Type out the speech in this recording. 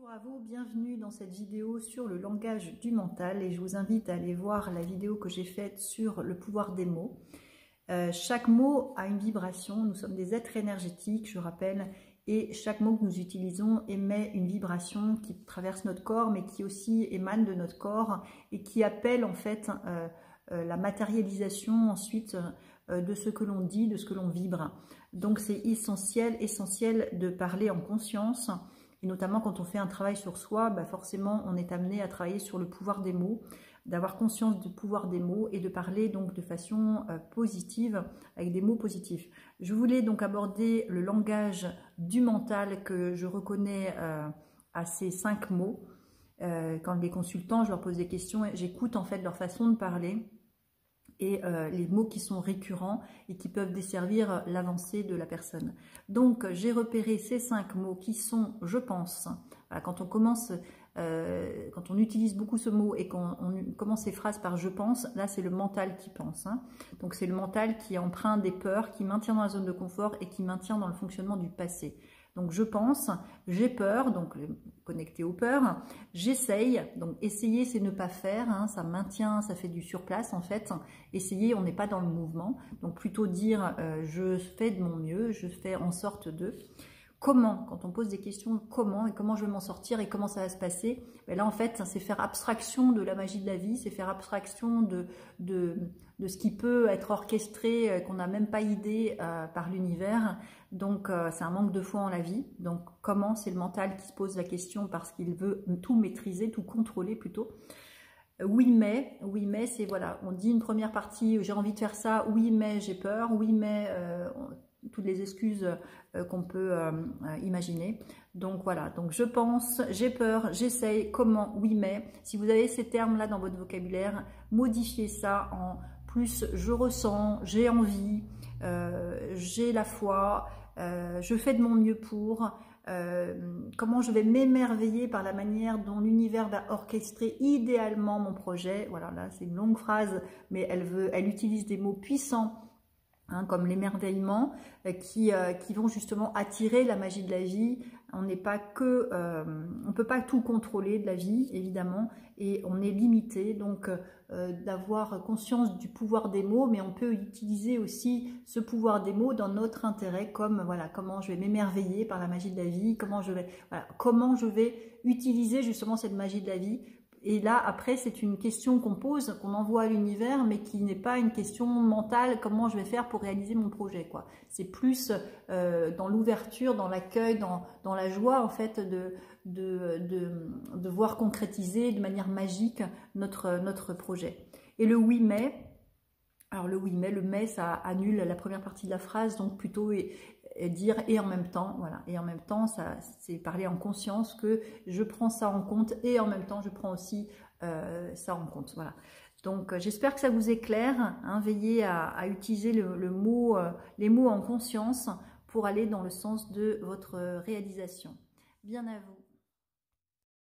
Bonjour à vous, bienvenue dans cette vidéo sur le langage du mental et je vous invite à aller voir la vidéo que j'ai faite sur le pouvoir des mots. Chaque mot a une vibration, nous sommes des êtres énergétiques, je rappelle, et chaque mot que nous utilisons émet une vibration qui traverse notre corps mais qui aussi émane de notre corps et qui appelle en fait la matérialisation ensuite de ce que l'on dit, de ce que l'on vibre. Donc c'est essentiel de parler en conscience. Et notamment quand on fait un travail sur soi, forcément on est amené à travailler sur le pouvoir des mots, d'avoir conscience du pouvoir des mots et de parler donc de façon positive, avec des mots positifs. Je voulais donc aborder le langage du mental que je reconnais à ces 5 mots. Quand les consultants, je leur pose des questions, j'écoute en fait leur façon de parler et les mots qui sont récurrents et qui peuvent desservir l'avancée de la personne. Donc j'ai repéré ces 5 mots qui sont « je pense ». Voilà, quand on commence, quand on utilise beaucoup ce mot et qu'on commence ces phrases par « je pense », là c'est le mental qui pense. Hein. Donc c'est le mental qui emprunte des peurs, qui maintient dans la zone de confort et qui maintient dans le fonctionnement du passé. Donc je pense, j'ai peur, donc connecté aux peurs, j'essaye, donc essayer c'est ne pas faire, hein, ça maintient, ça fait du surplace en fait, essayer on n'est pas dans le mouvement, donc plutôt dire je fais de mon mieux, je fais en sorte de... Comment, quand on pose des questions, comment et comment je vais m'en sortir et comment ça va se passer, là en fait c'est faire abstraction de la magie de la vie, c'est faire abstraction de ce qui peut être orchestré, qu'on n'a même pas idée par l'univers. Donc c'est un manque de foi en la vie. Donc comment, c'est le mental qui se pose la question parce qu'il veut tout maîtriser, tout contrôler plutôt. Oui mais c'est voilà, on dit une première partie, j'ai envie de faire ça, oui mais j'ai peur, oui mais... toutes les excuses qu'on peut imaginer. Donc voilà, donc je pense, j'ai peur, j'essaye, comment, oui mais. Si vous avez ces termes-là dans votre vocabulaire, modifiez ça en plus je ressens, j'ai envie, j'ai la foi, je fais de mon mieux pour... comment je vais m'émerveiller par la manière dont l'univers va orchestrer idéalement mon projet. Voilà, là c'est une longue phrase, mais elle utilise des mots puissants, hein, comme l'émerveillement, qui vont justement attirer la magie de la vie. On n'est pas que, on peut pas tout contrôler de la vie, évidemment, et on est limité, donc d'avoir conscience du pouvoir des mots, mais on peut utiliser aussi ce pouvoir des mots dans notre intérêt, comme voilà, comment je vais m'émerveiller par la magie de la vie, comment je vais utiliser justement cette magie de la vie. Et là, après, c'est une question qu'on pose, qu'on envoie à l'univers, mais qui n'est pas une question mentale, comment je vais faire pour réaliser mon projet, quoi. C'est plus dans l'ouverture, dans l'accueil, dans la joie, en fait, de voir concrétiser de manière magique notre projet. Et le oui mais, alors le oui mais, le mais, ça annule la première partie de la phrase, donc plutôt... Et dire et en même temps, voilà, et en même temps, ça c'est parler en conscience que je prends ça en compte et en même temps je prends aussi ça en compte, voilà. Donc j'espère que ça vous est clair, hein, veillez à utiliser les mots en conscience pour aller dans le sens de votre réalisation. Bien à vous.